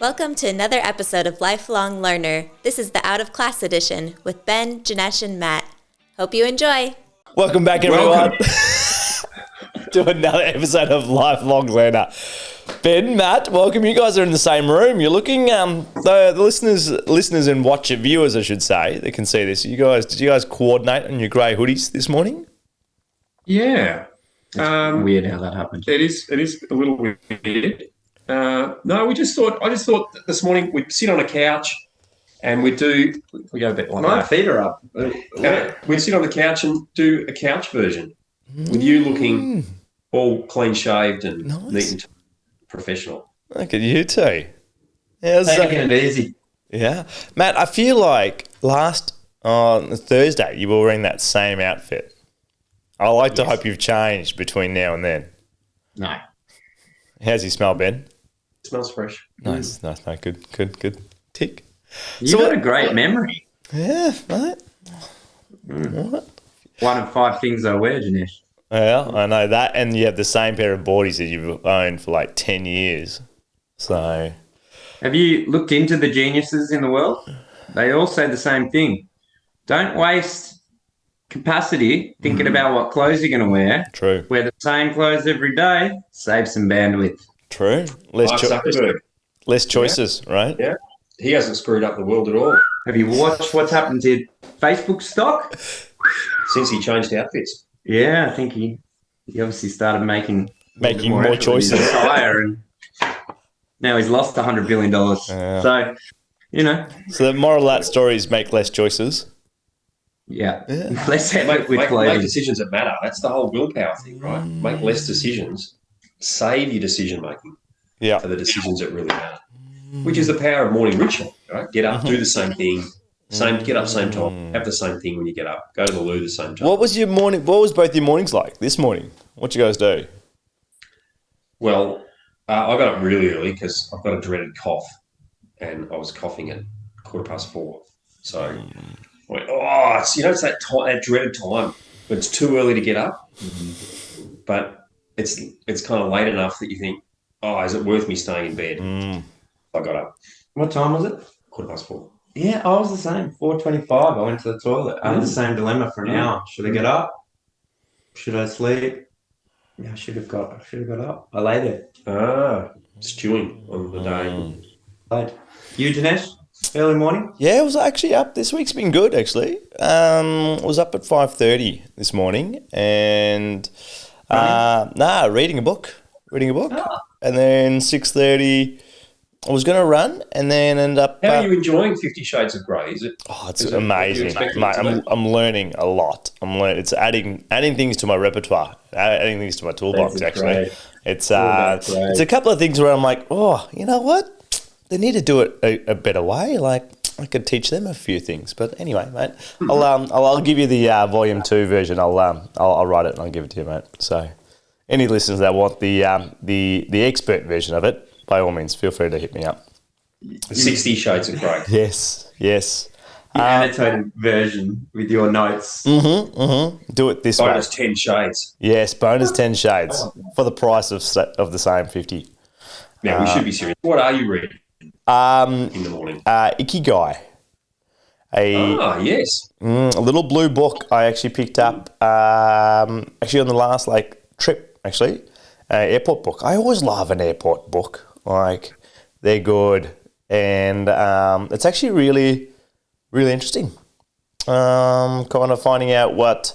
Welcome to another episode of Lifelong Learner. This is the Out of Class edition with Ben, Janesh, and Matt. Hope you enjoy. Welcome back, everyone, to another episode of Lifelong Learner. Ben, Matt, welcome. You guys are in the same room. You're looking, the listeners and viewers, I should say, they can see this. Did you guys coordinate on your grey hoodies this morning? Yeah. Weird how that happened. It is a little weird. No, I just thought that this morning we'd sit on a couch and we go a bit like My that. feet are up. We'd sit on the couch and do a couch version with you looking all clean shaved and neat and professional. Look at you two. How's Taking it easy. Yeah. Matt, I feel like last Thursday you were wearing that same outfit. I like to hope you've changed between now and then. No. How's he smell, Ben? It smells fresh. Nice. No, good. Tick. You've got a great memory. Yeah, mate. What? 1 of 5 things I wear, Janesh. Well, I know that, and you have the same pair of boardies that you've owned for like 10 years. So, Have you looked into the geniuses in the world? They all say the same thing. Don't waste capacity thinking about what clothes you're going to wear. true. Wear the same clothes every day. Save some bandwidth. True. Mark Zuckerberg. Less choices, right? Yeah. He hasn't screwed up the world at all Have you watched what's happened to Facebook stock? since he changed outfits. Yeah, I think he obviously started making Making more effort with his choices. attire, and now he's lost $100 billion. So, So the moral of that story is make less choices. yeah. Yeah. Let's have it with Make clothing. decisions that matter. That's the whole willpower thing, right? Make less decisions. Save your decision making Yeah. for the decisions that really matter, which is the power of morning ritual, right? Get up, do the same thing, get up same time, have the same thing when you get up, go to the loo the same time. What was both your mornings like this morning? What'd you guys do? Well, I got up really early because I've got a dreaded cough, and I was coughing at 4:15. So I went, it's that dreaded time when it's too early to get up, but it's kind of late enough that you think, is it worth me staying in bed? I got up What time was it? 4:15. Yeah, I was the same. 4:25. I went to the toilet. I had the same dilemma for an hour. Should I get up? Should I sleep? Yeah, I should have got up. I lay there. Stewing on the day. Played. You, Janesh? Early morning? Yeah, I was actually up. This week's been good, actually. I was up at 5:30 this morning and reading a book. And then 6:30 I was going to run and then end up... How are you enjoying 50 Shades of Grey? Is it? Oh, it's is it what you amazing. expected Mate, it to be? I'm learning a lot. It's adding things to my repertoire, adding things to my toolbox, That's actually. great. It's that's great. it's a couple of things where I'm like, you know what? They need to do it a better way. Like, I could teach them a few things. But anyway, mate, I'll give you the volume 2 version. I'll write it and I'll give it to you, mate. So any listeners that want the expert version of it, by all means, feel free to hit me up. 60 Shades of Grey. Yes. The annotated version with your notes. Do it this way. Bonus 10 shades. Yes, bonus 10 shades for the price of the same 50. Now, we should be serious. What are you reading in the morning? Ikigai. Yes. A little blue book I actually picked up actually on the last trip, airport book. I always love an airport book. They're good. And it's actually really, really interesting. Kind of finding out what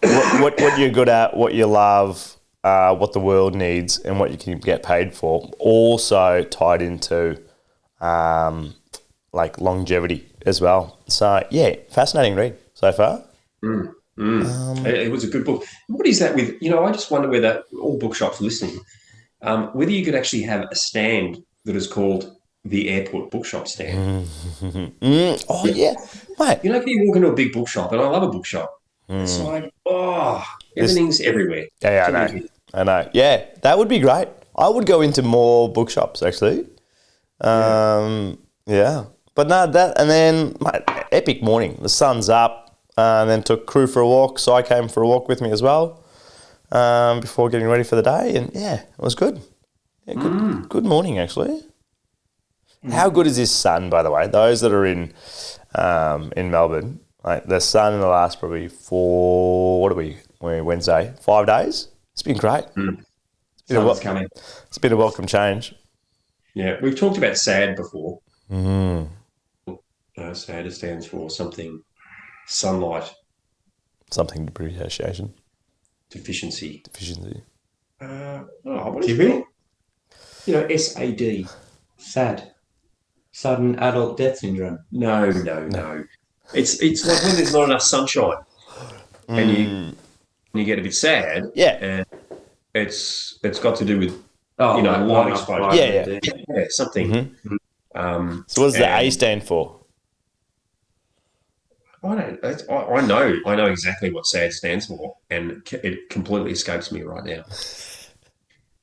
you're good at, what you love, what the world needs, and what you can get paid for. Also tied into longevity as well. So yeah, fascinating read so far. It was a good book. What is that with? I just wonder whether all bookshops listening, whether you could actually have a stand that is called the airport bookshop stand. Oh yeah, mate. Can you walk into a big bookshop, and I love a bookshop. It's like, everything's everywhere. Yeah, I know. Yeah, that would be great. I would go into more bookshops actually. Yeah. But no, that, and then mate, epic morning. The sun's up, and then took crew for a walk. So I came for a walk with me as well before getting ready for the day, and yeah, it was good. Yeah, good morning actually. How good is his sun, by the way? Those that are in Melbourne, like the sun in the last probably we're Wednesday, 5 days. It's been great. Sun's coming. It's been a welcome change. Yeah, we've talked about SAD before. SAD stands for something sunlight Something depreciation. deficiency. What is it? SAD. SAD. Sudden adult death syndrome. No. It's like when there's not enough sunshine, and you get a bit sad. Yeah. And it's got to do with Oh, light exposure. Yeah. Something. So what does the A stand for? I know exactly what SAD stands for, and it completely escapes me right now.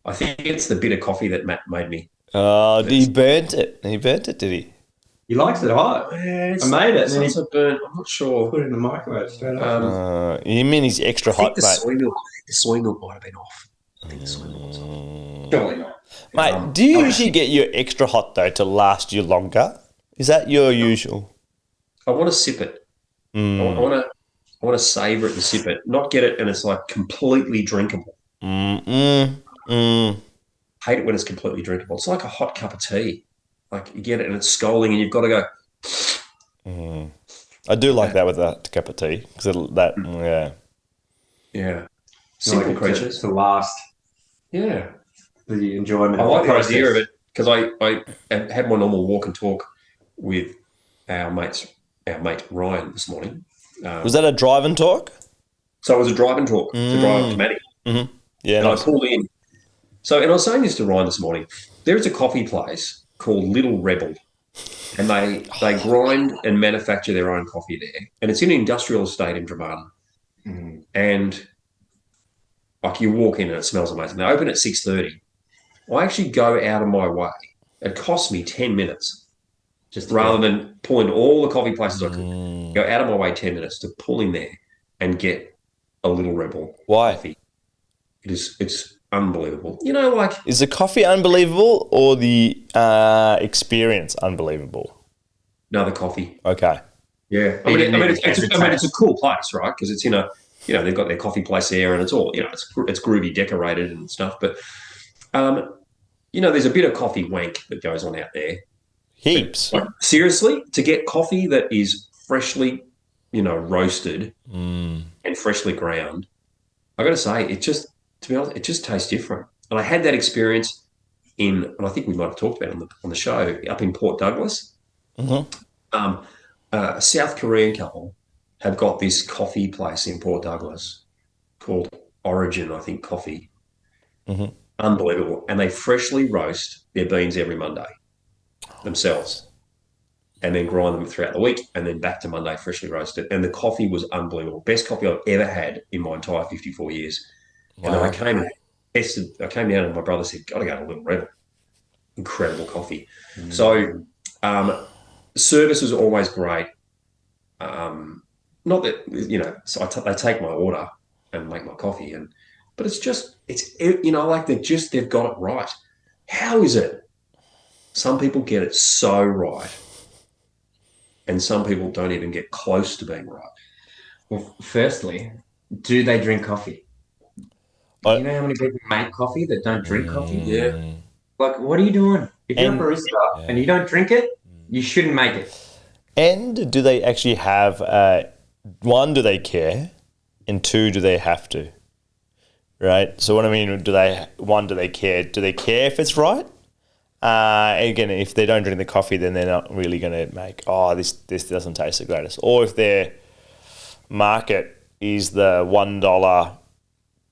I think it's the bitter coffee that Matt made me. Oh, he burnt it. He burnt it, did he? He likes it hot. I made it. It's And then also burnt. I'm not sure. put it in the microwave straight up. You mean he's extra I think hot, the mate? soy milk might have been off. I think the soy milk was off. Surely not. Mate, do you usually get your extra hot, though, to last you longer? Is that your usual? I want to sip it. I want to savor it and sip it, not get it and it's like completely drinkable. Hate it when it's completely drinkable. It's like a hot cup of tea. Like you get it and it's scalding and you've got to go. I do like that with a cup of tea because Yeah. Simple Simple creatures. to last Yeah. the enjoyment. I of like the process. idea of it because I had my normal walk and talk with our mate Ryan this morning. Was that a drive and talk? So it was a drive and talk to drive up to Matty. Yeah, And nice. I pulled in. So, and I was saying this to Ryan this morning. There is a coffee place called Little Rebel, and they grind and manufacture their own coffee there. And it's in an industrial estate in Dramata. And like you walk in and it smells amazing. They open at 6:30. I actually go out of my way. It costs me 10 minutes. Just rather than pulling all the coffee places I could, go out of my way 10 minutes to pull in there and get a Little Rebel Why? coffee. It's unbelievable. You know, like Is the coffee unbelievable or the experience unbelievable? no, the coffee. Okay. Yeah, it's a cool place, right? Because it's they've got their coffee place there, and it's all it's groovy, decorated and stuff. But there's a bit of coffee wank that goes on out there. Heaps. Like, seriously, to get coffee that is freshly, roasted and freshly ground, I got to say, to be honest, it just tastes different. And I had that experience and I think we might have talked about it on the show, up in Port Douglas. A South Korean couple have got this coffee place in Port Douglas called Origin, I think, Coffee. Unbelievable. And they freshly roast their beans every Monday themselves and then grind them throughout the week and then back to Monday freshly roasted. And the coffee was unbelievable. Best coffee I've ever had in my entire 54 years. Wow. And then I came down and my brother said, got to go to Little Rebel. Incredible coffee. So service was always great. Not that, so they take my order and make my coffee, but they've got it right. How is it? Some people get it so right, and some people don't even get close to being right. Well, firstly, do they drink coffee? You know how many people make coffee that don't drink coffee? Yeah. Like, what are you doing? If you're a barista and you don't drink it, you shouldn't make it. And do they actually have, one, do they care? And two, do they have to? Right? So what I mean, do they care? Do they care if it's right? Again, if they don't drink the coffee, then they're not really going to make, this doesn't taste the greatest. Or if their market is the $1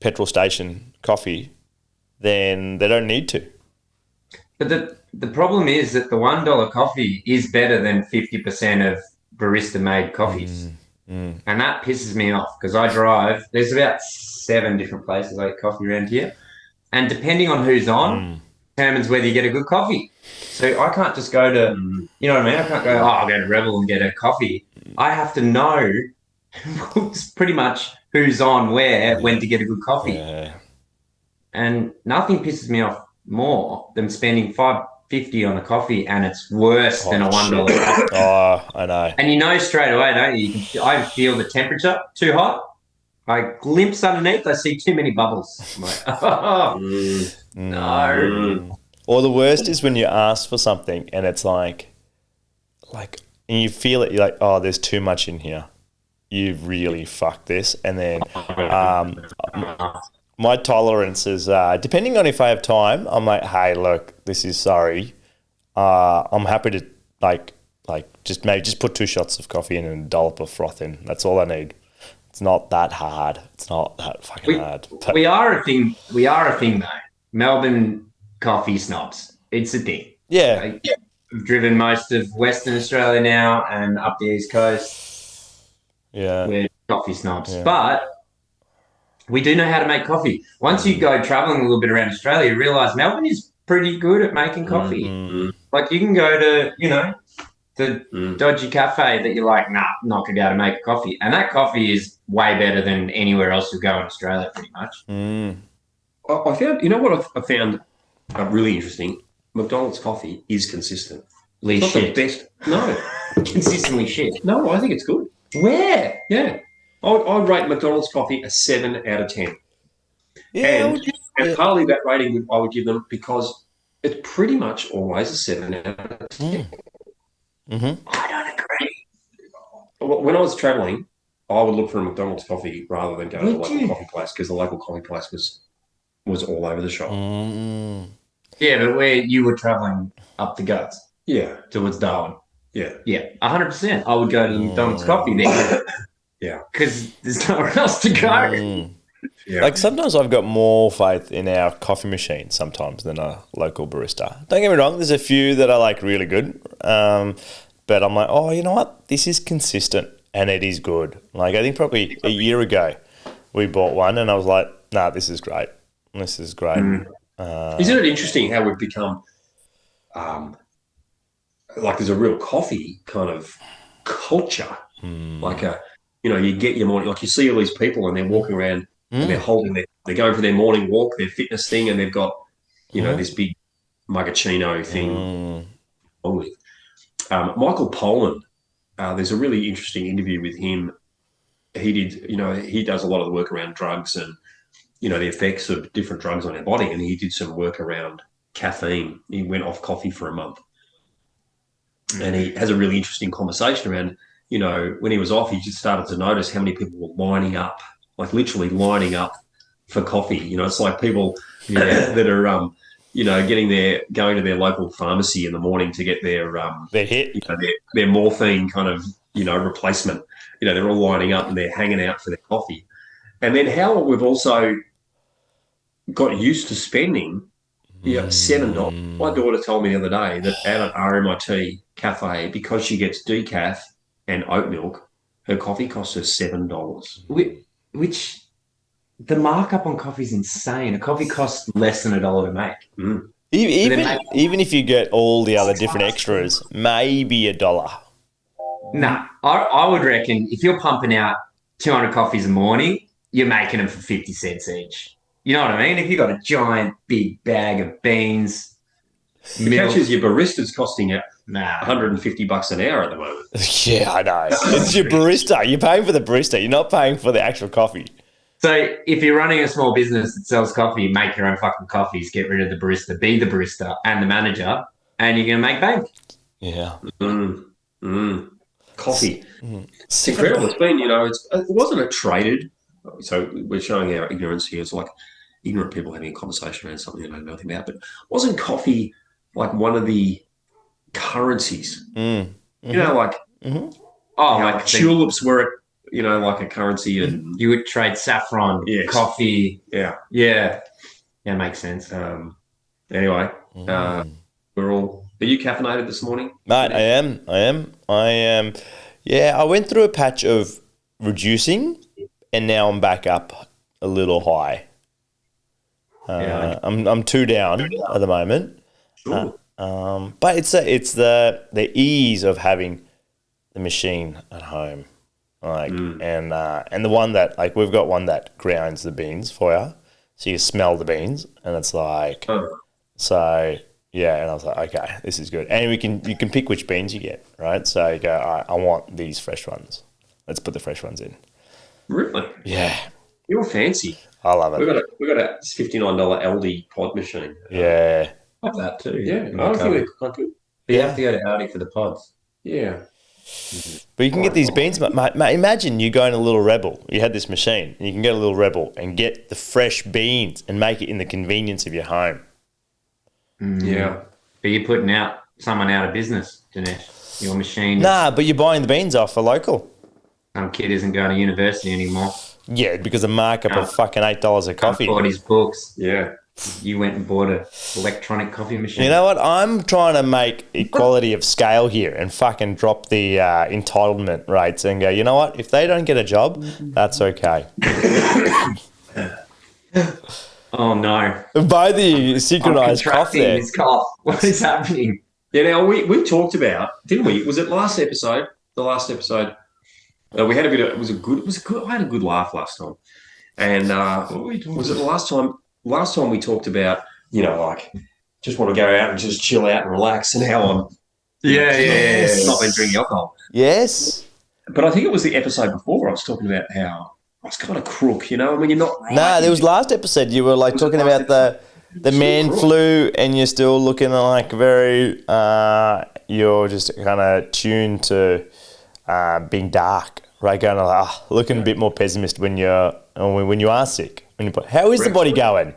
petrol station coffee, then they don't need to. But the problem is that the $1 coffee is better than 50% of barista-made coffees. And that pisses me off because I drive. There's about 7 different places I get coffee around here. And depending on who's on, determines whether you get a good coffee. So I can't just go to, you know what I mean? I can't go, I'll go to Rebel and get a coffee. I have to know pretty much who's on where, when to get a good coffee. And nothing pisses me off more than spending $5 $1.50 on a coffee, and it's worse than a $1 coffee. Oh, I know. And you know straight away, don't you? I feel the temperature too hot. I glimpse underneath, I see too many bubbles. I'm like, oh, no. Or the worst is when you ask for something and it's like, and you feel it, you're like, oh, there's too much in here. You've really fucked this. And then my tolerance is, depending on if I have time, I'm like, hey, look, this is sorry. I'm happy to just put 2 shots of coffee in and a dollop of froth in. That's all I need. It's not that hard. It's not that fucking hard. We are a thing. We are a thing, though. Melbourne coffee snobs. It's a thing. Yeah. I've driven most of Western Australia now and up the East Coast. Yeah. We're coffee snobs. Yeah. But we do know how to make coffee. Once you go travelling a little bit around Australia, you realise Melbourne is pretty good at making coffee. Mm-hmm. Like you can go to, the dodgy cafe that you're like, nah, not going to be able to make a coffee. And that coffee is way better than anywhere else you'll go in Australia, pretty much. I found, what I found really interesting? McDonald's coffee is consistent. It's not the best. No. Consistently shit. No, I think it's good. Where? Yeah. I'd rate McDonald's coffee a 7 out of 10. Yeah. And partly that rating I would give them because it's pretty much always a 7 out of 10. Mm-hmm. I don't agree. When I was travelling, I would look for a McDonald's coffee rather than go to the local coffee place because the local coffee place was all over the shop. Yeah, but where you were travelling up the guts. Yeah. Towards Darwin. Yeah. Yeah, 100%. I would go to the McDonald's coffee there. Yeah. Because there's nowhere else to go. Yeah. Like sometimes I've got more faith in our coffee machine sometimes than a local barista. Don't get me wrong, there's a few that are like really good. But I'm like, oh, you know what? This is consistent and it is good. Like I think probably a year ago we bought one and I was like, nah, this is great. This is great. Isn't it interesting how we've become like there's a real coffee kind of culture. Like you get your morning, like you see all these people and they're walking around and they're they're going for their morning walk, their fitness thing, and they've got, this big mugacchino thing on with. Michael Pollan, there's a really interesting interview with him. He did, he does a lot of the work around drugs and, the effects of different drugs on our body. And he did some work around caffeine. He went off coffee for a month. And he has a really interesting conversation around, when he was off, he just started to notice how many people were lining up, like literally lining up for coffee. It's like people that are, going to their local pharmacy in the morning to get their hit, their morphine kind of, replacement. They're all lining up and they're hanging out for their coffee. And then how we've also got used to spending, $7. My daughter told me the other day that at an RMIT cafe, because she gets decaf and oat milk, her coffee costs her $7. Which the markup on coffee is insane. A coffee costs less than $1 to make. Even if you get all the other different extras, maybe $1. Nah, I would reckon if you're pumping out 200 coffees a morning, you're making them for 50 cents each. You know what I mean? If you've got a giant big bag of beans, the catch is your barista's costing you $150 an hour at the moment. Yeah, I know. It's your barista. You're paying for the barista. You're not paying for the actual coffee. So if you're running a small business that sells coffee, make your own fucking coffees, get rid of the barista, be the barista and the manager, and you're going to make bank. Yeah. Coffee. It's incredible. It's been, it wasn't a traded. So we're showing our ignorance here. It's like ignorant people having a conversation around something they know nothing about. But wasn't coffee like one of the currencies? Like tulips were, like a currency, and you would trade saffron, coffee. Yeah, makes sense. Anyway, we're all. Are you caffeinated this morning? Mate, I am. Yeah, I went through a patch of reducing, and now I'm back up a little high. I'm 2 down at the moment. Sure. But it's the ease of having the machine at home, and the one that we've got one that grounds the beans for you, so you smell the beans, and it's like so Yeah, and I was like, okay, this is good. And you can pick which beans you get, right? So you go, all right, I want these fresh ones. Let's put the fresh ones in. Really? Yeah, You're fancy. I love it. We got a $59 LD pod machine. Yeah. I have that too. Yeah, I don't think they're quite good. But you have to go to Aldi for the pods. Yeah. But you can get these beans, mate. Imagine you go in a Little Rebel. You had this machine, and you can get a Little Rebel and get the fresh beans and make it in the convenience of your home. Yeah. But you're putting someone out of business, Dinesh. Your machine. Nah, but you're buying the beans off a local. Some kid isn't going to university anymore. Yeah, because the markup of fucking $8 a coffee. Bought his books. Yeah. You went and bought a electronic coffee machine. You know what? I'm trying to make equality of scale here and fucking drop the entitlement rates and go, you know what? If they don't get a job, that's okay. Oh no! Both of you I'm synchronized cough contracting there. this cough. What is happening? Yeah, now we talked about, didn't we? Was it last episode? The last episode. We had a bit of, it was a good, I had a good laugh last time. And was it the last time? Last time we talked about, you know, like, just want to go out and just chill out and relax, and how I'm not been drinking alcohol. Yes. But I think it was the episode before I was talking about how I was kind of crook, you know, when you're not right. Nah, there was last episode you were like talking about the man flu, and you're still looking like very you're just kind of tuned to being dark, right? Going like looking a bit more pessimist when you are sick. How is the body going?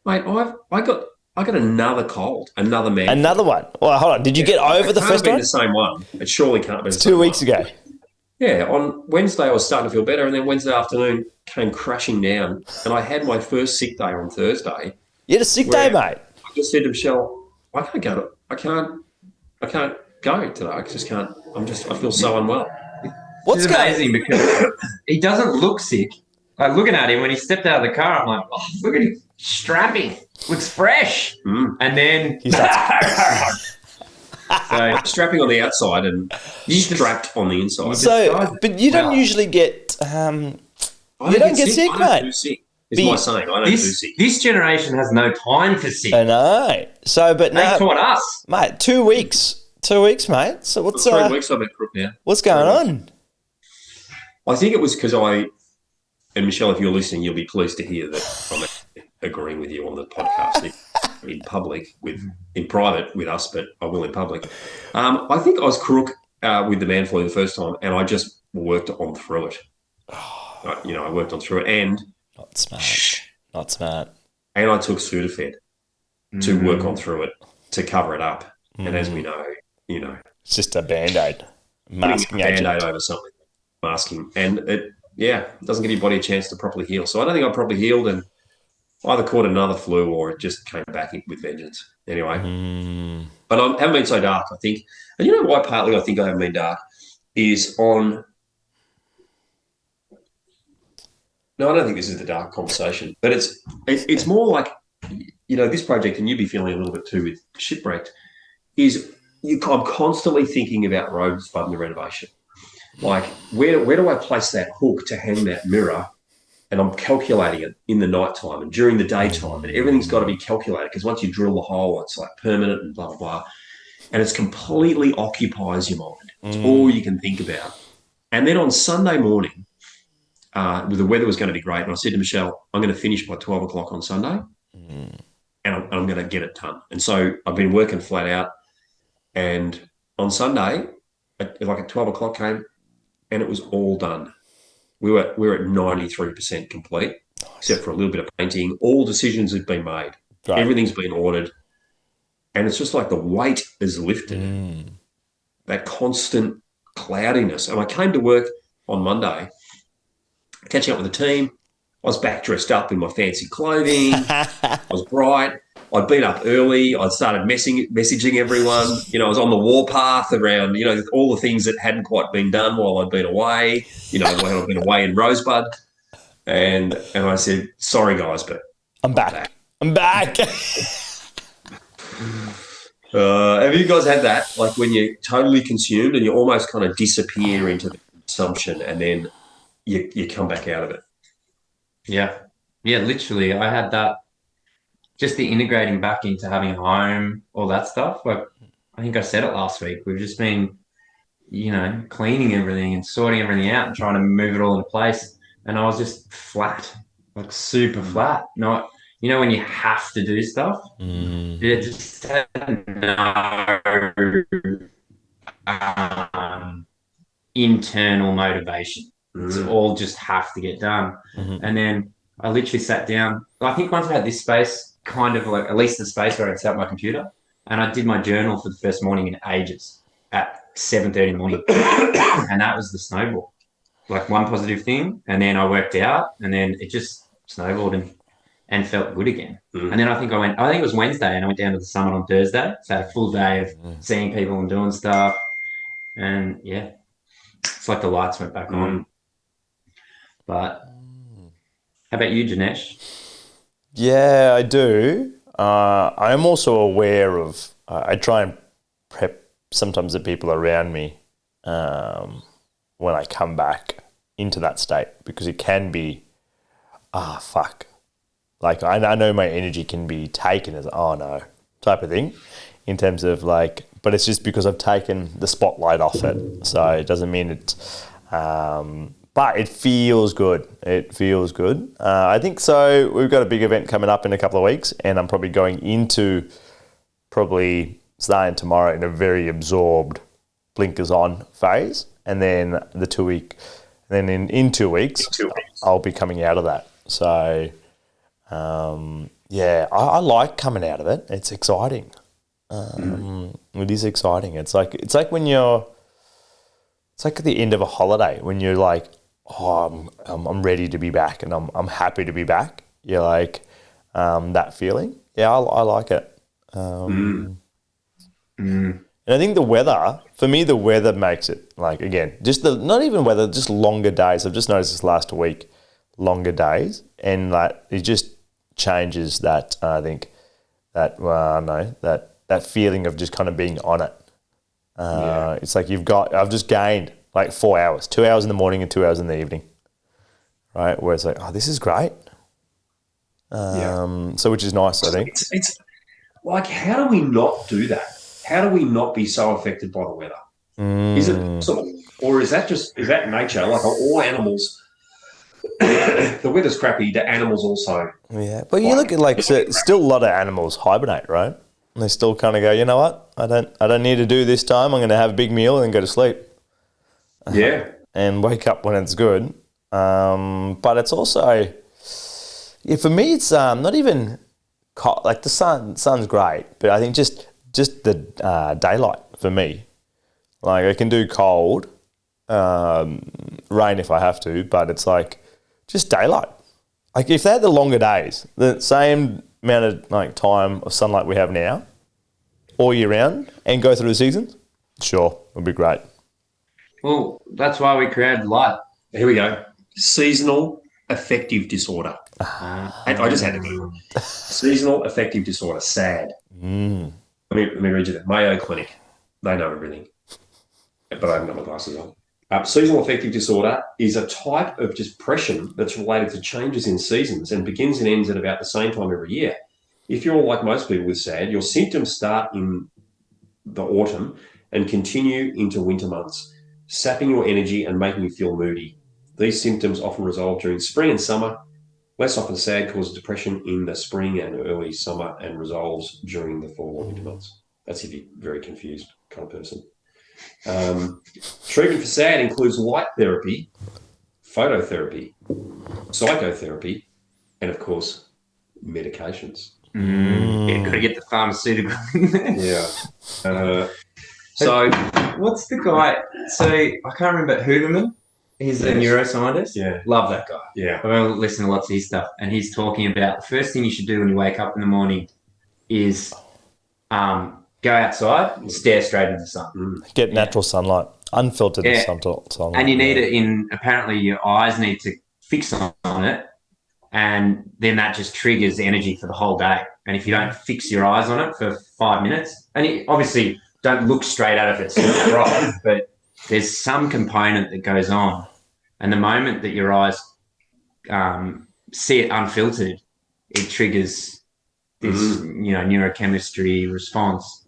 Mate, I got another cold, another man. Another one. Well, hold on. Did you get over the first one? The same one. It surely can't be. It's 2 weeks ago. Yeah, on Wednesday I was starting to feel better, and then Wednesday afternoon came crashing down, and I had my first sick day on Thursday. You had a sick day, mate. I just said to Michelle, I can't go today. I just can't. I feel so unwell. What's It's amazing because he doesn't look sick. Like looking at him when he stepped out of the car, I'm like, oh, look at him, strapping, looks fresh. And then He starts- So strapping on the outside and strapped on the inside. So, but you don't usually get. You don't get sick, I don't mate. do sick. Is my saying. I don't do sick. This generation has no time for sick. I know. So, but They no, taught us. mate. 2 weeks. 2 weeks, mate. So what's 3 weeks I've been crook now. what's going on? I think it was because and Michelle, if you're listening, you'll be pleased to hear that I'm agreeing with you on the podcast in public, in private with us, but I will in public. I think I was crook with the man flu the first time, and I just worked on through it. I worked on through it, and Not smart. Not smart. and I took Sudafed to work on through it to cover it up. And as we know, It's just a band-aid. Masking putting a agent. Band-Aid over something, masking, and it doesn't give your body a chance to properly heal. So I don't think I properly healed, and either caught another flu or it just came back with vengeance. Anyway, but I haven't been so dark, I think. And you know why partly I think I haven't been dark is on. No, I don't think this is the dark conversation, but it's more like, this project, and you'd be feeling a little bit too with Shipwrecked, is I'm constantly thinking about Rosebud and the renovation. Like, where do I place that hook to hang that mirror? And I'm calculating it in the nighttime and during the daytime, and everything's got to be calculated because once you drill the hole, it's like permanent and blah, blah, blah. And it's completely occupies your mind. It's all you can think about. And then on Sunday morning, the weather was going to be great, and I said to Michelle, I'm going to finish by 12 o'clock on Sunday, and I'm going to get it done. And so I've been working flat out, and on Sunday, at 12 o'clock came, and it was all done. We were at 93% complete, except for a little bit of painting. All decisions have been made. Right. Everything's been ordered. And it's just like the weight is lifted. That constant cloudiness. And I came to work on Monday, catching up with the team. I was back dressed up in my fancy clothing. I was bright. I'd been up early. I'd started messaging everyone. I was on the warpath around, all the things that hadn't quite been done while I'd been away, while I'd been away in Rosebud. And I said, sorry, guys, but I'm back. I'm back. Have you guys had that? Like when you're totally consumed and you almost kind of disappear into the consumption and then you come back out of it. Yeah. Yeah, literally. I had that just the integrating back into having a home, all that stuff. Like, I think I said it last week. We've just been, cleaning everything and sorting everything out and trying to move it all into place. And I was just flat, like super flat. Not, when you have to do stuff, it just had no internal motivation. It's all just have to get done. And then I literally sat down. I think once I had this space, kind of like at least the space where I'd set up my computer, and I did my journal for the first morning in ages at 7:30 in the morning. And that was the snowball. Like one positive thing, and then I worked out, and then it just snowballed and felt good again. And then I think it was Wednesday, and I went down to the summit on Thursday. So I had a full day of seeing people and doing stuff. And yeah, it's like the lights went back on. But how about you, Janesh? Yeah, I do. I'm also aware of, I try and prep sometimes the people around me when I come back into that state, because it can be, fuck. Like, I know my energy can be taken as, oh no, type of thing, in terms of like, but it's just because I've taken the spotlight off it. So it doesn't mean it's, but it feels good. It feels good. I think so. We've got a big event coming up in a couple of weeks, and I'm probably going into starting tomorrow in a very absorbed blinkers on phase. And then in 2 weeks, I'll be coming out of that. So, I like coming out of it. It's exciting. It is exciting. It's like it's like at the end of a holiday when you're like, oh, I'm ready to be back, and I'm happy to be back. You're like that feeling. Yeah, I like it. And I think the weather, for me, the weather makes it, like, again, just not even weather, just longer days. I've just noticed this last week, longer days, and like it just changes that. I think that that feeling of just kind of being on it. It's like I've just gained like 4 hours, 2 hours in the morning and 2 hours in the evening, right? Where it's like, oh, this is great. So which is nice, I think. It's like, how do we not do that? How do we not be so affected by the weather? Is it possible? Or is that nature? Like, are all animals, the weather's crappy, the animals also. Yeah, but you look at still a lot of animals hibernate, right? And they still kind of go, you know what? I don't need to do this time. I'm going to have a big meal and then go to sleep. Yeah. And wake up when it's good. But it's also, for me, it's not even like the sun's great, but I think just the daylight for me. Like, I can do cold, rain if I have to, but it's like just daylight. Like, if they had the longer days, the same amount of like time of sunlight we have now, all year round, and go through the seasons, sure, it'd be great. Well, that's why we created light. Here we go. Seasonal affective disorder. And I just had to Google seasonal affective disorder. SAD. Let me read you that. Mayo Clinic. They know everything, but I haven't got my glasses on. Seasonal affective disorder is a type of depression that's related to changes in seasons and begins and ends at about the same time every year. If you're like most people with SAD, your symptoms start in the autumn and continue into winter months, sapping your energy and making you feel moody. These symptoms often resolve during spring and summer. Less often, SAD causes depression in the spring and early summer and resolves during the fall or winter months. That's if you're very confused kind of person. Treatment for SAD includes light therapy, phototherapy, psychotherapy, and of course, medications. Yeah, got to get the pharmaceutical. Yeah. So, what's the guy? So, I can't remember Huberman. He's a neuroscientist. Yeah. Love that guy. Yeah. I've listened to lots of his stuff. And he's talking about the first thing you should do when you wake up in the morning is go outside and stare straight into the sun. Get natural sunlight, unfiltered sunlight. And you need it apparently your eyes need to fix on it. And then that just triggers energy for the whole day. And if you don't fix your eyes on it for 5 minutes, and you obviously don't look straight at it if it's bright, but there's some component that goes on. And the moment that your eyes see it unfiltered, it triggers this neurochemistry response.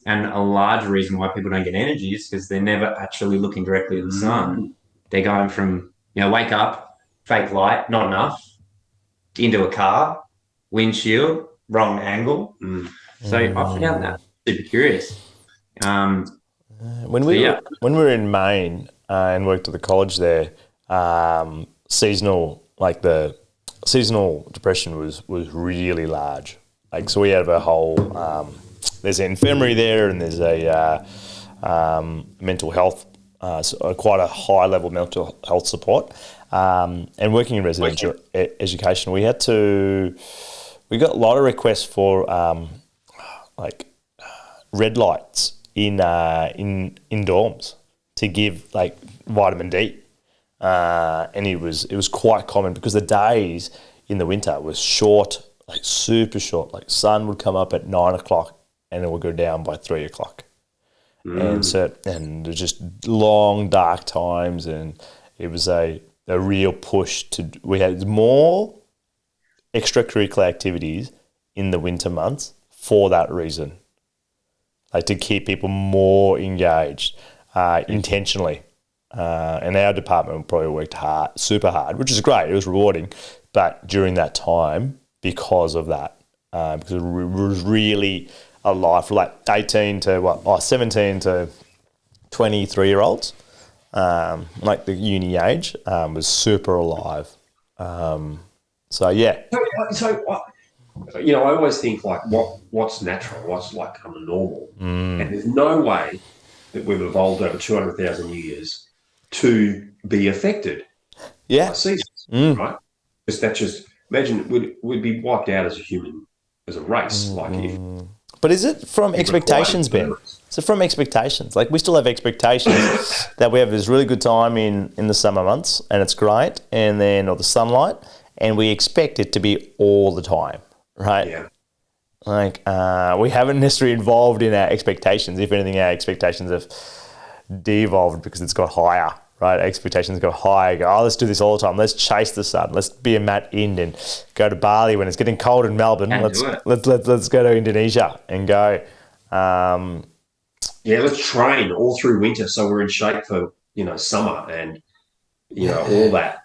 And a large reason why people don't get energy is because they're never actually looking directly at the sun. They're going from, wake up, fake light, not enough, into a car, windshield, wrong angle. So I found that super curious. When we were in Maine and worked at the college there, seasonal depression was really large. Like, so we have a whole there's an infirmary there, and there's a mental health, quite a high level mental health support. And working in residential education, we got a lot of requests for red lights in dorms to give like vitamin D, and it was quite common because the days in the winter was short, like super short. Like sun would come up at 9 o'clock and it would go down by 3 o'clock, and there's just long dark times, and it was a real push we had more extracurricular activities in the winter months for that reason. Like to keep people more engaged intentionally. And our department probably worked super hard, which is great. It was rewarding. But during that time, because of that, because it was really alive for like 17 to 23-year-olds, like the uni age, was super alive. So, yeah. So I always think like what's natural, what's like kind of normal, and there's no way that we've evolved over 200,000 years to be affected by seasons, right? Because that's just imagine we'd be wiped out as a race. But is it from expectations, Ben? Is it from expectations? Like we still have expectations that we have this really good time in the summer months, and it's great, or the sunlight, and we expect it to be all the time. Right? Yeah. Like, we haven't necessarily evolved in our expectations. If anything, our expectations have de-evolved because it's got higher, right? Expectations go higher. Let's do this all the time. Let's chase the sun. Let's be a Matt Ind, go to Bali when it's getting cold in Melbourne. Let's go to Indonesia and go. Let's train all through winter so we're in shape for, summer and, all that,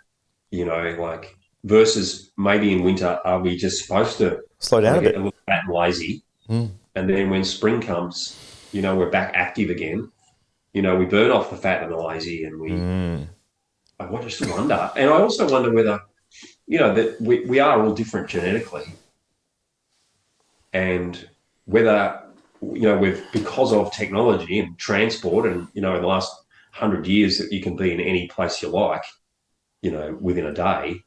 like versus maybe in winter, are we just supposed to slow down a bit, get a little fat and lazy, and then when spring comes, we're back active again. We burn off the fat and the lazy, and I just wonder, and I also wonder whether, that we are all different genetically, and whether because of technology and transport, and in the last 100 years that you can be in any place you like, within a day.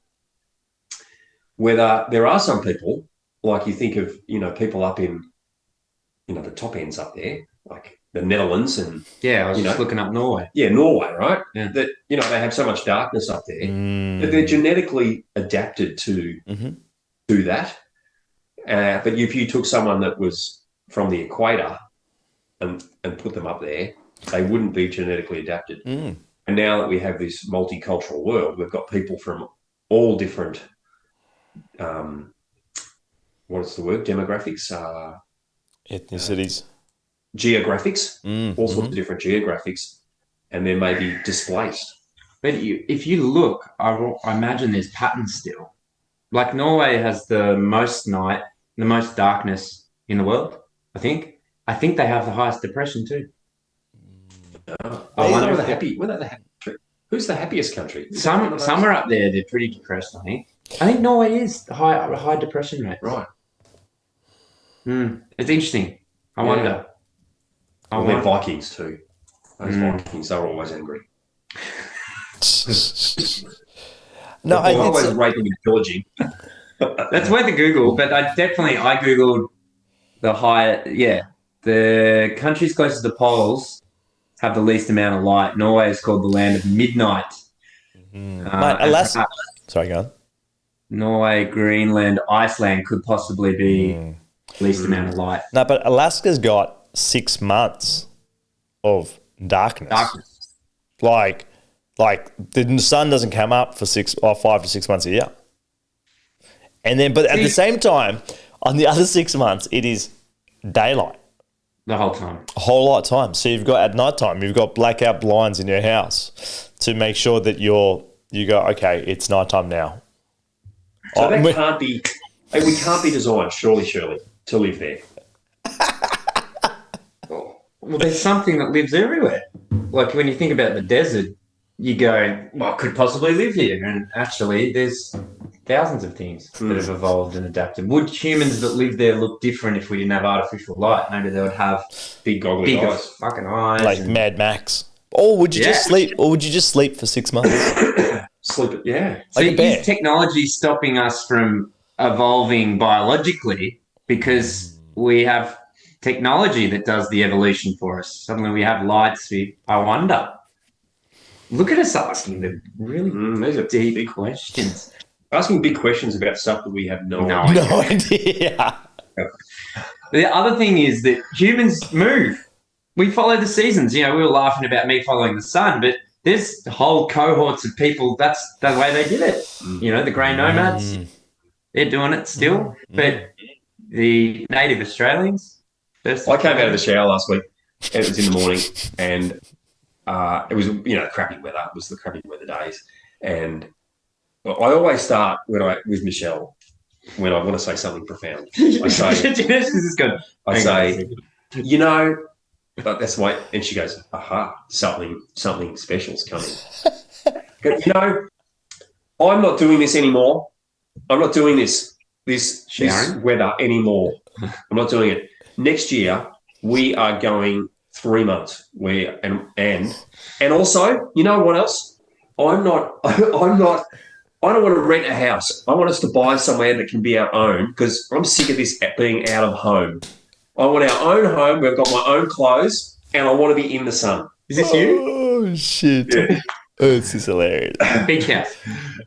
Whether there are some people, like you think of, people up in, the top ends up there, like the Netherlands and... Yeah, I was just looking up Norway. Yeah, Norway, right? Yeah. That, they have so much darkness up there that they're genetically adapted to do that. But if you took someone that was from the equator and put them up there, they wouldn't be genetically adapted. And now that we have this multicultural world, we've got people from all different... what's the word? Demographics, ethnicities, geographics, all sorts of different geographics, and they may be displaced. But if you look, I imagine there's patterns still. Like Norway has the most night, the most darkness in the world. I think they have the highest depression too. I wonder who's the happiest country? Somewhere up there, they're pretty depressed. I think Norway is high depression rate. Right. It's interesting. I wonder. They're Vikings too. Those Vikings are always angry. No, they're always raping and pillaging. That's worth a Google, but I Googled the countries closest to the poles have the least amount of light. Norway is called the land of midnight. Alaska. Sorry, go on. Norway, Greenland, Iceland could possibly be least amount of light. No, but Alaska's got 6 months of darkness. Like the sun doesn't come up for 5 to 6 months a year. And then, but at the same time, On the other 6 months, it is daylight The whole time. a whole lot of time. So you've got at night time, you've got blackout blinds in your house to make sure that you go, okay, it's nighttime now. So that can't be. We can't be designed, surely, to live there. Well, there's something that lives everywhere. Like when you think about the desert, you go, what could possibly live here? And actually, there's thousands of things that have evolved and adapted. Would humans that live there look different if we didn't have artificial light? Maybe they would have Big goggly bigger eyes. fucking eyes. Like Mad Max. Or would you just Yeah. sleep? Or would you just sleep for 6 months? Sleep it, yeah. So Like a bear. is technology stopping us from evolving biologically because we have technology that does the evolution for us? Suddenly we have lights. I wonder. Look at us asking the really These are deep big questions. asking big questions about stuff that we have no No idea. No idea. The other thing is that humans move. We follow the seasons. You know, we were laughing about me following the sun, but there's whole cohorts of people. That's the way they did it. You know, the grey nomads, they're doing it still. But the native Australians, I came out of the shower last week. It was in the morning, and it was crappy weather. It was the crappy weather days, and I always start with Michelle when I want to say something profound. I say, this is good. I say, but that's why, and she goes, "Aha, something special's coming." But, I'm not doing this anymore. I'm not doing this Sharon? weather anymore. I'm not doing it. Next year we are going 3 months. And also, you know what else? I don't want to rent a house. I want us to buy somewhere that can be our own because I'm sick of this being out of home. I want our own home. We've got my own clothes, and I want to be in the sun. Is this you? Oh, shit. Yeah. Oh, this is hilarious. Big house.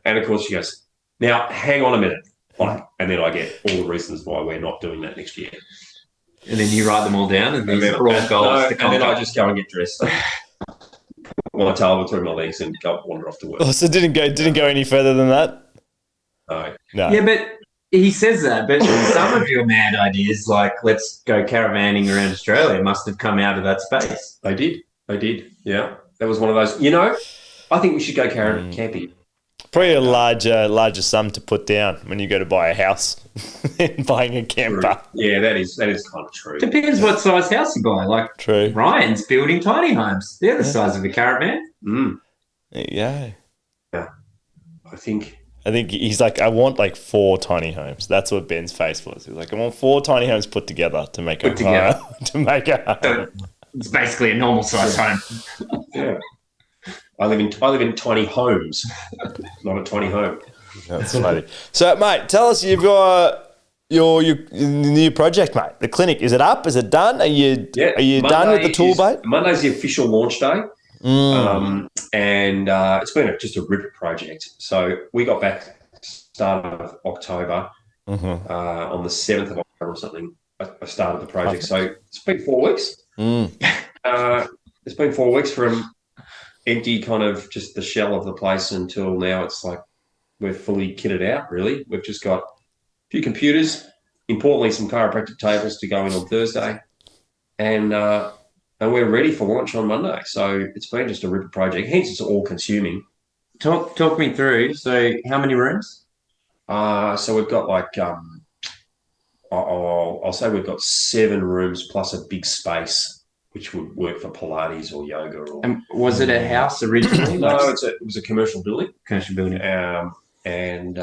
And of course, she goes, "Now, hang on a minute." And then I get all the reasons why we're not doing that next year. And then you write them all down, and these then, are all goals to and then I conquer. just go and get dressed, put my towel between my legs, and go wander off to work. Oh, so didn't go any further than that? No. No. Yeah, but he says that, but some of your mad ideas, like let's go caravanning around Australia, must have come out of that space. They did. Yeah, that was one of those. I think we should go camping. Probably a larger sum to put down when you go to buy a house than buying a camper. Yeah, that is kind of true. Depends what size house you buy. Like True. Ryan's building tiny homes. They're the size of a caravan. There you go. I think he's like, I want like 4 tiny homes. That's what Ben's face was. He was like, I want 4 tiny homes put together to make Put together. home. To make a home. It's basically a normal size home. yeah. I live in tiny homes, not a tiny home. That's funny. So, mate, tell us, you've got your new project, mate. The clinic, is it up? Is it done? Are you done with the tool, mate? Monday's the official launch day. And it's been just a ripper project. So we got back start of October, on the 7th of October or something. I started the project. So it's been 4 weeks. It's been 4 weeks from empty kind of just the shell of the place until now it's like we're fully kitted out, really. We've just got a few computers, importantly some chiropractic tables to go in on Thursday, and we're ready for launch on Monday. So it's been just a ripper project, hence it's all consuming. Talk me through. So how many rooms? So we've got like I'll say we've got 7 rooms plus a big space which would work for Pilates or yoga. Or And was it a house originally? no, it was a commercial building. Commercial building. And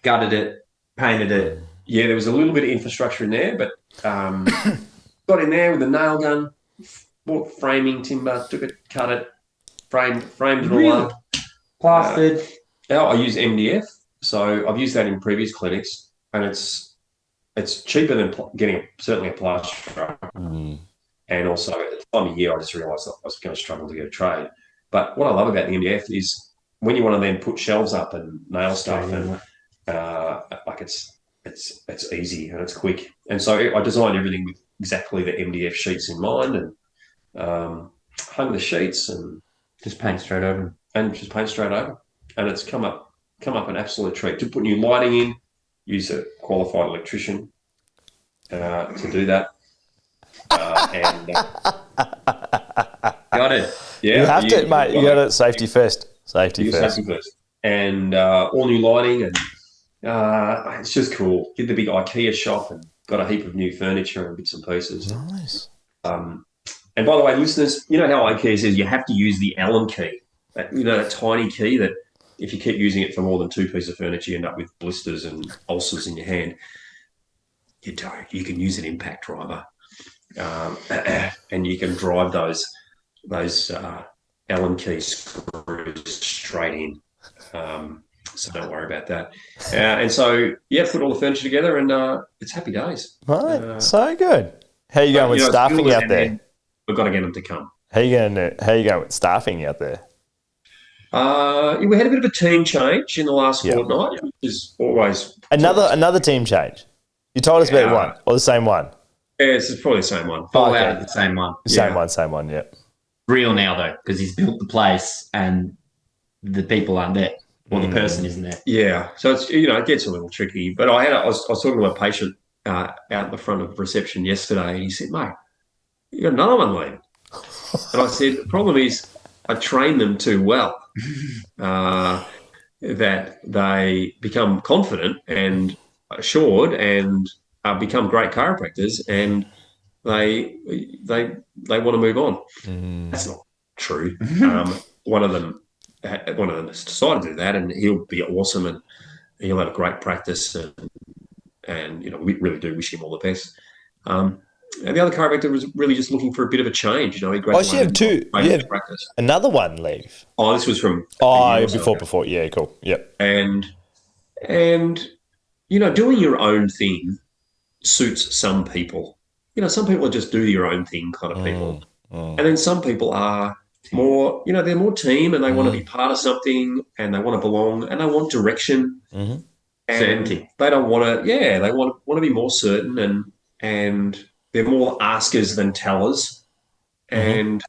Gutted it, painted it. yeah, there was a little bit of infrastructure in there, but got in there with a nail gun, bought framing timber, took it, cut it, framed it all up. Plastered. I use MDF, so I've used that in previous clinics, and it's cheaper than getting certainly a plasterer. And also at the time of year, I just realised I was going to struggle to get a trade. But what I love about the MDF is when you want to then put shelves up and nail stuff, and like it's easy and it's quick. And so I designed everything with exactly the MDF sheets in mind, and hung the sheets and Just paint straight over. and just paint straight over. And it's come up an absolute treat. To put new lighting in, use a qualified electrician. to do that. Got it. Yeah, You have to, mate. You got it. Safety first. Safety first. Safety first. And all new lighting, and it's just cool. Did the big IKEA shop and got a heap of new furniture and bits and pieces. Nice. And by the way, listeners, you know how IKEA says you have to use the Allen key, that tiny key that if you keep using it for more than 2 pieces of furniture, you end up with blisters and ulcers in your hand. You don't. You can use an impact driver, and you can drive those Allen key screws straight in. So don't worry about that. And so, put all the furniture together, and it's happy days. Right. So good. How you going with staffing out there? We've got to get them to come. How you going with staffing out there? We had a bit of a team change in the last fortnight, which is always another team change. You told us about one or the same one? Yeah, it's probably the same one. Fall out of the same one. Same one. Yeah. Real now though, because he's built the place and the people aren't there, or the person isn't there. Yeah, so it's it gets a little tricky. But I was talking to a patient out the front of reception yesterday, and he said, "Mate, you got another one leaving." And I said, "The problem is I train them too well that they become confident and assured and become great chiropractors, and they want to move on." That's not true. One of them has decided to do that, and he'll be awesome, and he'll have a great practice, and we really do wish him all the best. And the other chiropractor was really just looking for a bit of a change. He graduated. So you have two. You have another one leave. Oh, this was from before. Yeah, cool. Yep. And doing your own thing suits some people. Some people are just do your own thing kind of people. And then some people are more, they're more team, and they want to be part of something, and they want to belong, and they want direction. And certainty. They don't want to, they want to be more certain, and they're more askers than tellers. And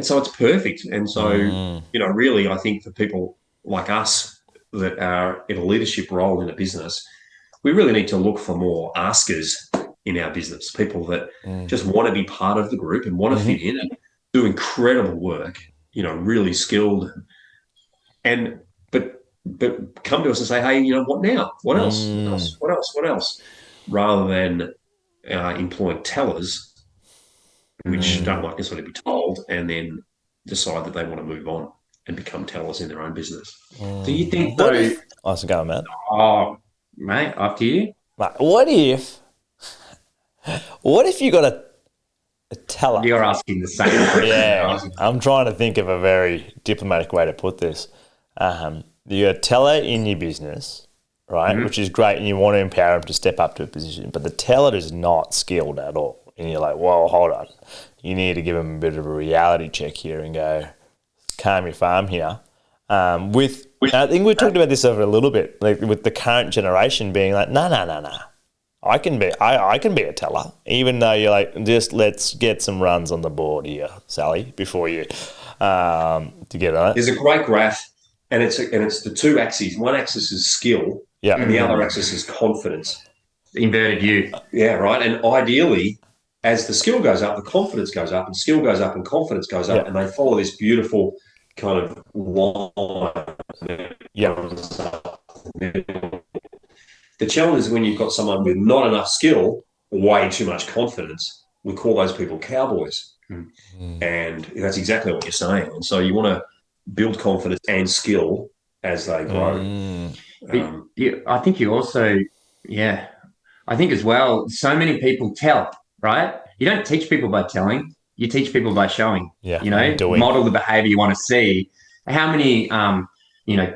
so it's perfect. And so, really, I think for people like us that are in a leadership role in a business, we really need to look for more askers in our business, people that just want to be part of the group and want to fit in and do incredible work, really skilled, but come to us and say, hey, what now? What else? What else? Rather than employing tellers, which don't like necessarily be told, and then decide that they want to move on and become tellers in their own business. Do you think though? Awesome going, Matt. Oh, mate, after you. Mate, what if you got a teller? You're asking the same question. Yeah, I'm trying to think of a very diplomatic way to put this. You got a teller in your business, right, which is great, and you want to empower them to step up to a position, but the teller is not skilled at all. And you're like, whoa, hold on. You need to give them a bit of a reality check here and go, calm your farm here. I think we talked about this over a little bit, like with the current generation being like, no. I can be a teller, even though you're like, just let's get some runs on the board here, Sally, before you to get on it. There's a great graph, and it's the two axes. One axis is skill, and the other axis is confidence. Inverted U. Yeah, right. And ideally, as the skill goes up, the confidence goes up, and skill goes up, and confidence goes up, and they follow this beautiful kind of line. The challenge is when you've got someone with not enough skill, way too much confidence. We call those people cowboys, and that's exactly what you're saying. And so you want to build confidence and skill as they grow. I think you also, I think as well, so many people tell, right? You don't teach people by telling, you teach people by showing. Model the behavior you want to see. How many,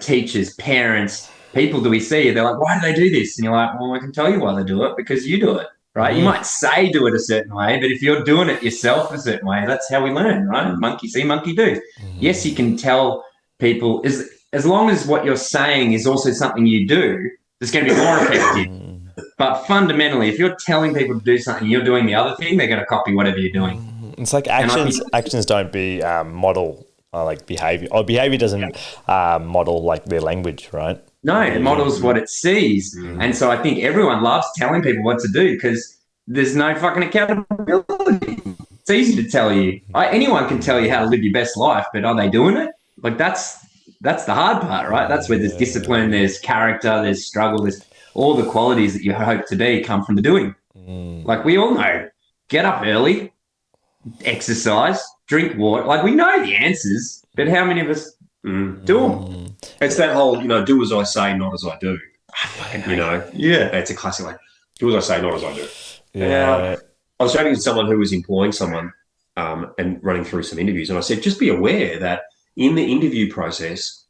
teachers, parents, people do we see? They're like, why do they do this? And you're like, well, I can tell you why they do it, because you do it, right? You might say do it a certain way, but if you're doing it yourself a certain way, that's how we learn, right? Monkey see, monkey do. Yes, you can tell people, as long as what you're saying is also something you do, it's going to be more effective. But fundamentally, if you're telling people to do something, you're doing the other thing, they're going to copy whatever you're doing. It's like actions don't model like behavior, or behavior doesn't model like their language, right? No, it models what it sees. And so I think everyone loves telling people what to do because there's no fucking accountability. It's easy to tell you. Anyone can tell you how to live your best life, but are they doing it? Like that's the hard part, right? That's where there's discipline, there's character, there's struggle, there's all the qualities that you hope to be come from the doing. Like we all know, get up early, exercise, drink water. Like we know the answers, but how many of us do them? It's that whole, do as I say, not as I do. Yeah. It's a classic, like, do as I say, not as I do. Yeah. I was chatting to someone who was employing someone and running through some interviews, and I said, just be aware that in the interview process,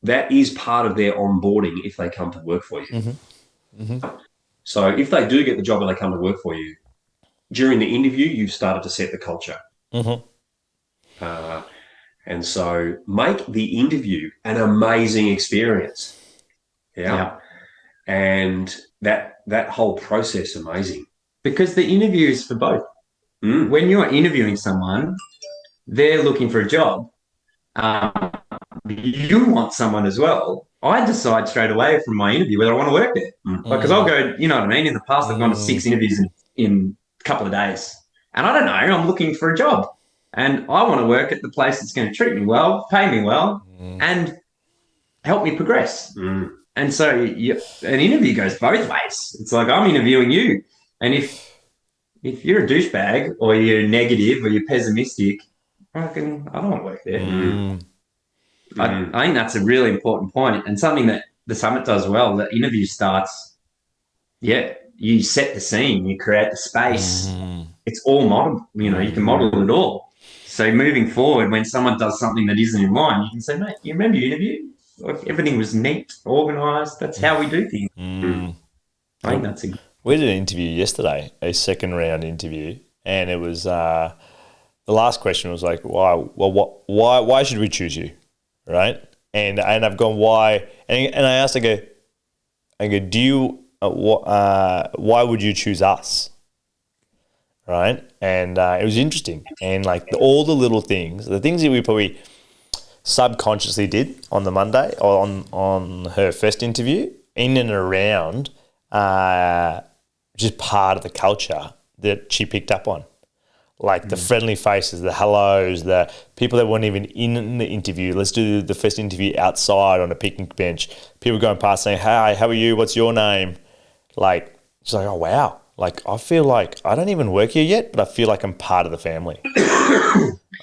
that is part of their onboarding if they come to work for you. So if they do get the job and they come to work for you, during the interview, you've started to set the culture. And so make the interview an amazing experience. Yeah. And that whole process amazing. Because the interview is for both. When you're interviewing someone, they're looking for a job. You want someone as well. I decide straight away from my interview whether I want to work there. Because I'll go, you know what I mean? In the past, I've gone to 6 interviews in a couple of days. And I don't know, I'm looking for a job. And I want to work at the place that's going to treat me well, pay me well, and help me progress. And so an interview goes both ways. It's like I'm interviewing you. And if you're a douchebag or you're negative or you're pessimistic, I don't want to work there. I think that's a really important point and something that the Summit does well. The interview starts, you set the scene, you create the space. It's all model, you can model it all. So moving forward, when someone does something that isn't in line, you can say, mate, you remember your interview? Like everything was neat, organised. That's how we do things. I think that's We did an interview yesterday, a second round interview, and it was the last question was like, why? Well, why should we choose you, right? And I've gone why, and I asked, I go, do you why would you choose us? Right, and it was interesting, and like all the little things, the things that we probably subconsciously did on the Monday or on her first interview, in and around, just part of the culture that she picked up on, like the friendly faces, the hellos, the people that weren't even in the interview. Let's do the first interview outside on a picnic bench. People going past saying, "Hi, how are you? What's your name?" Like, she's like, "Oh wow." Like, I feel like I don't even work here yet, but I feel like I'm part of the family.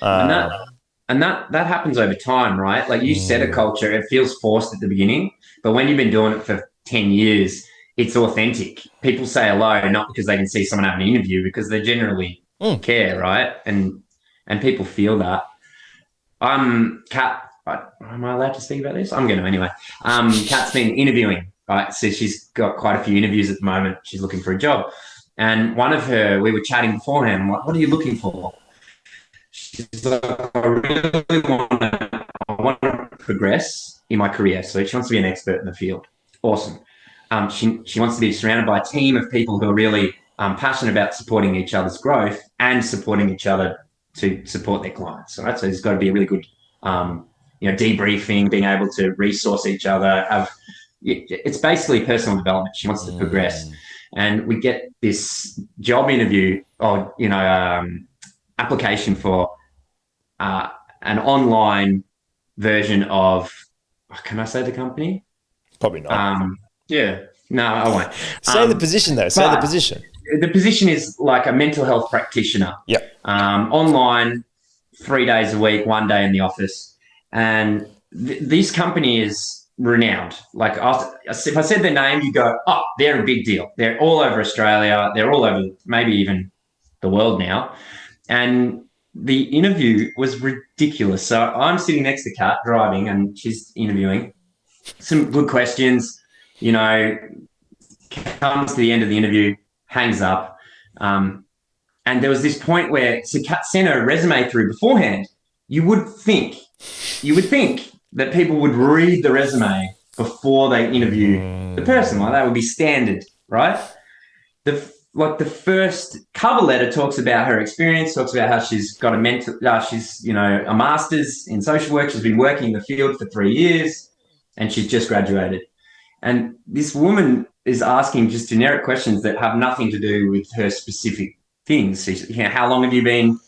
And that happens over time, right? Like you set a culture, it feels forced at the beginning, but when you've been doing it for 10 years, it's authentic. People say hello, not because they can see someone have an interview, because they generally care, right? And people feel that. Kat, am I allowed to speak about this? I'm going to anyway. Kat's been interviewing. Right, so she's got quite a few interviews at the moment. She's looking for a job. And we were chatting beforehand. I'm like, what are you looking for? She's like, I really want to progress in my career. So she wants to be an expert in the field. Awesome. She wants to be surrounded by a team of people who are really passionate about supporting each other's growth and supporting each other to support their clients. Right? So there's got to be a really good, debriefing, being able to resource each other, it's basically personal development. She wants to progress. And we get this job interview or, application for an online version of, can I say the company? Probably not. No, I won't. Say the position though. Say the position. The position is like a mental health practitioner. Yep. Online, 3 days a week, 1 day in the office. And this company is renowned. Like if I said their name, you go, oh, they're a big deal. They're all over Australia. They're all over maybe even the world now. And the interview was ridiculous. So I'm sitting next to Kat driving and she's interviewing. Some good questions, comes to the end of the interview, hangs up. And there was this point where Kat sent her resume through beforehand. You would think that people would read the resume before they interview the person. Like that would be standard, right? The first cover letter talks about her experience, talks about how she's got a master's in social work. She's been working in the field for 3 years. and she's just graduated. And this woman is asking just generic questions that have nothing to do with her specific things. She's, how long have you been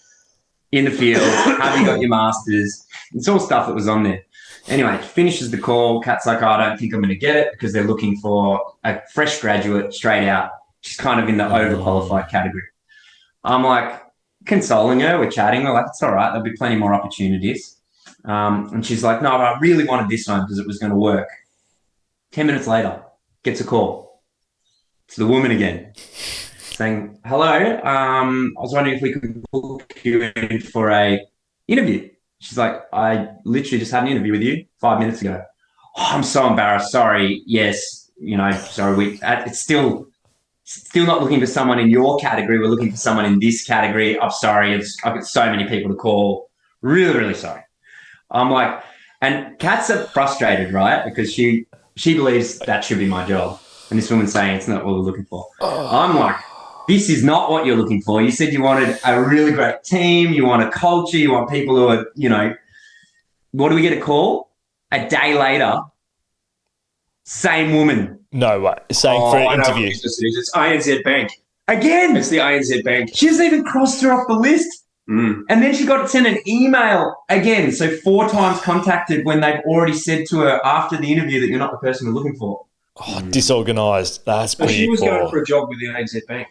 in the field? Have you got your master's? It's all stuff that was on there. Anyway, finishes the call. Kat's like, I don't think I'm going to get it because they're looking for a fresh graduate straight out. She's kind of in the overqualified category. I'm like consoling her. We're chatting. We're like, it's all right. There'll be plenty more opportunities. And she's like, no, I really wanted this one because it was going to work. 10 minutes later, gets a call. It's the woman again saying, hello, I was wondering if we could book you in for a interview. She's like, I literally just had an interview with you 5 minutes ago. Oh, I'm so embarrassed. Sorry. Yes. Sorry. It's still not looking for someone in your category. We're looking for someone in this category. I'm sorry. I've got so many people to call. Really, really sorry. I'm like, and Kat's frustrated, right? Because she believes that should be my job. And this woman's saying it's not what we're looking for. I'm like, this is not what you're looking for. You said you wanted a really great team. You want a culture. You want people who are, what do we get a call? A day later, same woman. No way. Saying for an interview. It's ANZ Bank. Again. It's the ANZ Bank. She hasn't even crossed her off the list. And then she got to send an email again. So 4 times contacted when they've already said to her after the interview that you're not the person we're looking for. Oh, disorganised. That's pretty She was poor. going for a job with the ANZ Bank.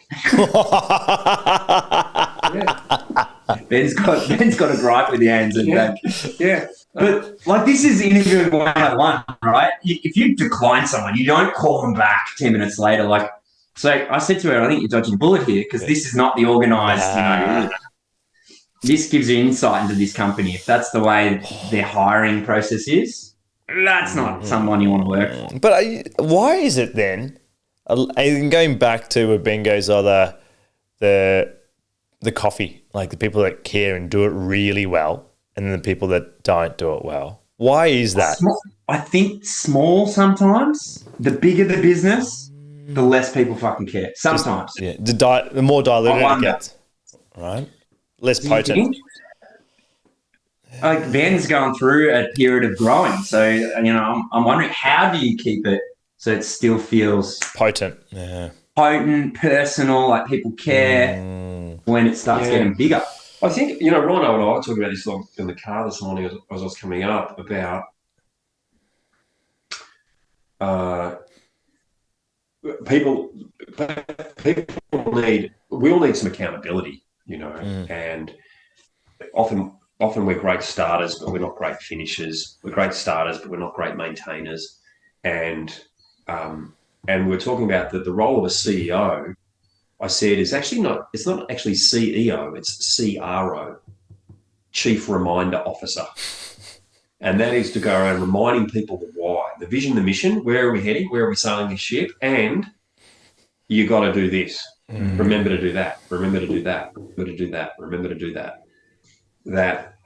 Yeah. Ben's got a gripe with the ANZ Bank. Yeah. But this is interview 101, right? If you decline someone, you don't call them back 10 minutes later. So I said to her, I think you're dodging a bullet here because this is not the organised, this gives you insight into this company. If that's the way their hiring process is, that's not someone you want to work for. But why is it then? And going back to where Ben goes, the coffee, like the people that care and do it really well, and then the people that don't do it well. Why is that? I think small sometimes. The bigger the business, the less people fucking care. Sometimes. The more diluted it gets, right? Less potent. Like Ben's going through a period of growing, so I'm wondering how do you keep it so it still feels potent, personal, like people care when it starts getting bigger. I think Rhino and I were talking about this in the car this morning as I was coming up about people we all need some accountability, and often we're great starters, but we're not great finishers. We're great starters, but we're not great maintainers. And we're talking about the role of a CEO. I said it's not actually CEO, it's CRO, Chief Reminder Officer. And that is to go around reminding people the why, the vision, the mission, where are we heading, where are we sailing this ship, and you got to do this. Remember to do that. Remember to do that. Remember to do that. Remember to do that. That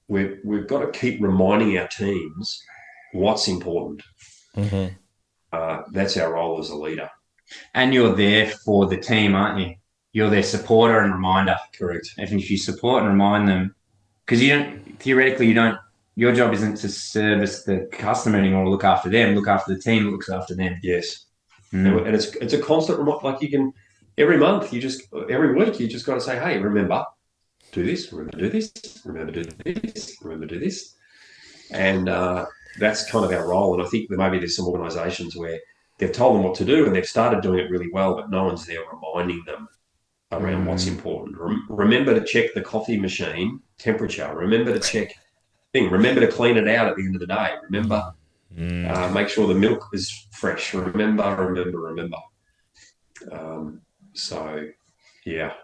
we've got to keep reminding our teams what's important. That's our role as a leader. And you're there for the team, aren't you? You're their supporter and reminder. Correct. And if you support and remind them, because your job isn't to service the customer anymore, look after them, look after the team that looks after them. Yes. And it's a constant reminder. Like you can, every week, you just got to say, hey, remember, do this, remember to do this, remember to do this, remember to do this. And that's kind of our role. And I think there's some organisations where they've told them what to do and they've started doing it really well, but no one's there reminding them around what's important. Remember to check the coffee machine temperature. Remember to check Remember to clean it out at the end of the day. Remember, make sure the milk is fresh. Remember.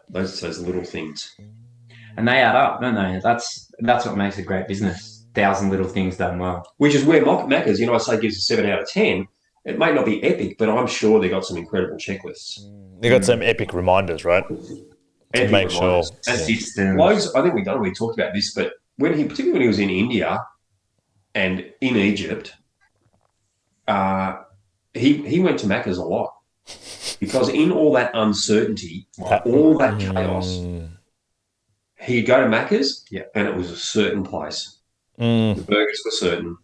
Those little things. And they add up, don't they? That's what makes a great business. 1,000 little things done well. Which is where Macca's, I say gives a 7 out of 10. It may not be epic, but I'm sure they got some incredible checklists. They got some epic reminders, right? To make sure. Loads. I think we talked about this, but particularly when he was in India and in Egypt, he went to Macca's a lot because in all that uncertainty, all that chaos, he'd go to Macca's, and it was a certain place. The burgers were certain.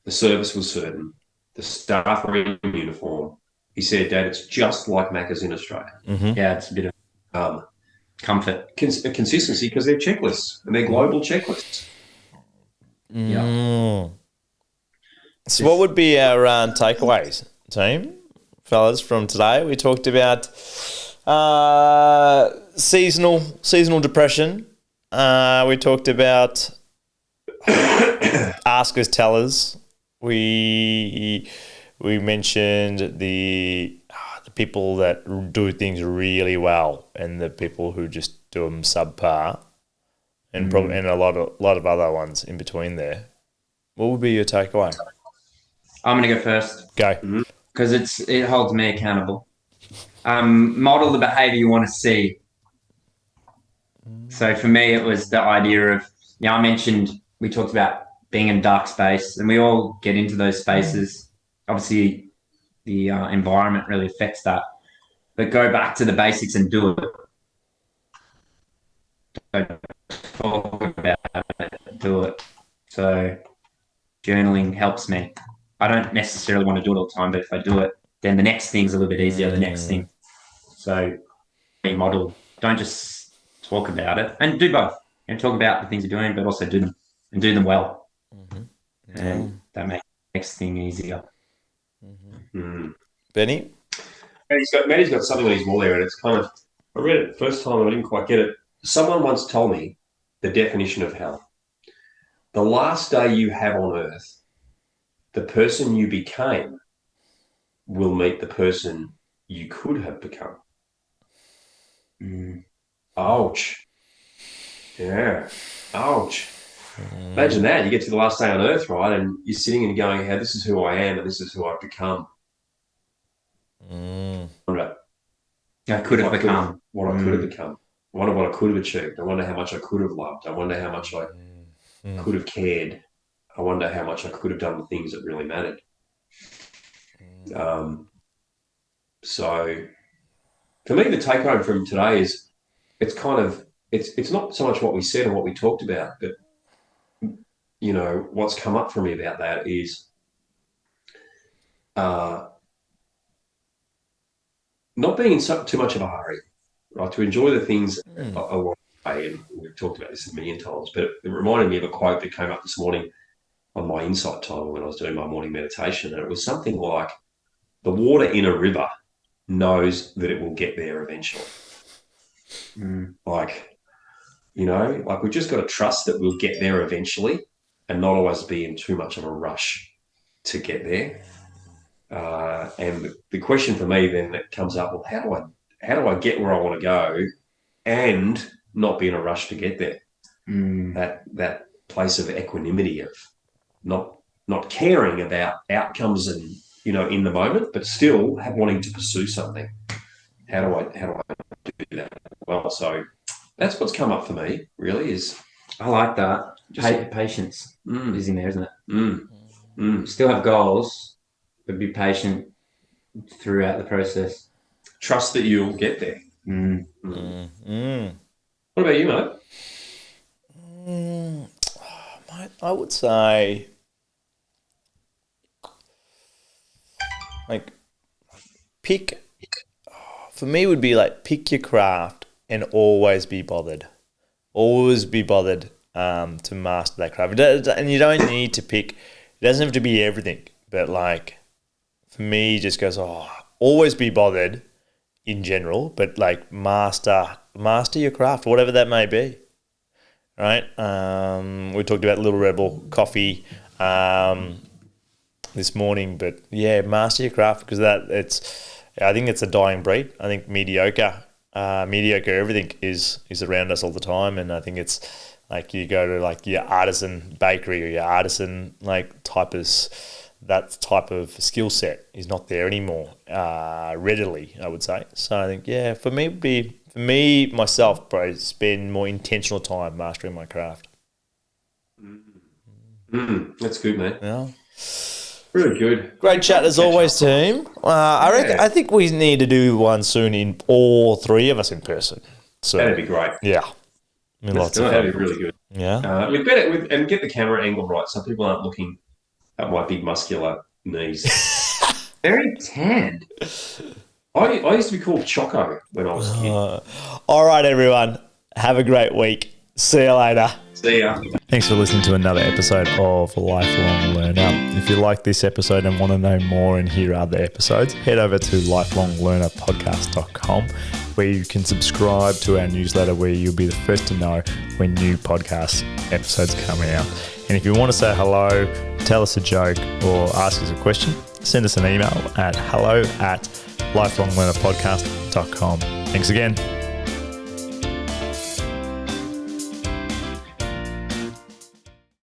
The service was certain. The staff were in uniform. He said, Dad, it's just like Macca's in Australia. Yeah, it's a bit of comfort. Consistency because they're checklists and they're global checklists. Yeah. So what would be our takeaways, team, fellas, from today? We talked about seasonal depression. We talked about askers, tellers. We mentioned the people that do things really well and the people who just do them subpar, and probably and a lot of other ones in between there. What would be your takeaway? I'm going to go first Go. because it holds me accountable. Model the behavior you want to see. So for me, it was the idea of, I mentioned, we talked about being in a dark space, and we all get into those spaces. Obviously, the environment really affects that. But go back to the basics and do it. Don't talk about it, do it. So journaling helps me. I don't necessarily want to do it all the time, but if I do it, then the next thing's a little bit easier, the next thing. So model, don't just talk about it, and do both. And talk about the things you're doing, but also do them, and do them well. And that makes the next thing easier. Benny? Matty's got something on his wall there, and it's kind of, I read it the first time and I didn't quite get it. Someone once told me the definition of hell. The last day you have on earth, the person you became will meet the person you could have become. Ouch. Yeah. Ouch. Imagine that. You get to the last day on earth, right? And you're sitting and going, hey, this is who I am and this is who I've become. I could have become. What I could have become. I wonder what I could have achieved. I wonder how much I could have loved. I wonder how much I could have cared. I wonder how much I could have done the things that really mattered. So for me, the take home from today is it's kind of, it's not so much what we said or what we talked about, but you know, what's come up for me about that is not being in too much of a hurry, right? To enjoy the things along the way. And we've talked about this a million times, but it reminded me of a quote that came up this morning on my insight time when I was doing my morning meditation. And it was something like, the water in a river knows that it will get there eventually. Like, you know, like we've just got to trust that we'll get there eventually and not always be in too much of a rush to get there. And the question for me then that comes up, well, how do I get where I want to go and not be in a rush to get there? That place of equanimity of not caring about outcomes and, you know, in the moment, but still wanting to pursue something. How do I do that well? So that's what's come up for me, really, is I like that. Patience is in there, isn't it? Still have goals, but be patient throughout the process. Trust that you'll get there. What about you, mate? I would say, like, for me would be like pick your craft and always be bothered. Always be bothered to master that craft. And you don't need to pick, it doesn't have to be everything, but like for me just goes, always be bothered in general, but like master your craft, whatever that may be. Right? We talked about Little Rebel coffee this morning, but yeah, master your craft, because I think it's a dying breed. I think mediocre everything is around us all the time, and I think it's like you go to like your artisan bakery or your artisan like that type of skill set is not there anymore readily, I would say. So I think, yeah, for me myself, bro, spend more intentional time mastering my craft. That's good, man. Yeah. Really good. Great chat as always, team. I think we need to do one soon in all three of us in person. So that'd be great. Yeah. I mean, lots of fun. That'd be really good. Yeah. We'd better and get the camera angle right so people aren't looking at my big muscular knees. Very tanned. I used to be called Choco when I was a kid. All right, everyone. Have a great week. See you later. See ya. Thanks for listening to another episode of Lifelong Learner. If you like this episode and want to know more and hear other episodes, head over to lifelonglearnerpodcast.com, where you can subscribe to our newsletter, where you'll be the first to know when new podcast episodes come out. And if you want to say hello, tell us a joke, or ask us a question, send us an email at hello@lifelonglearnerpodcast.com. Thanks again.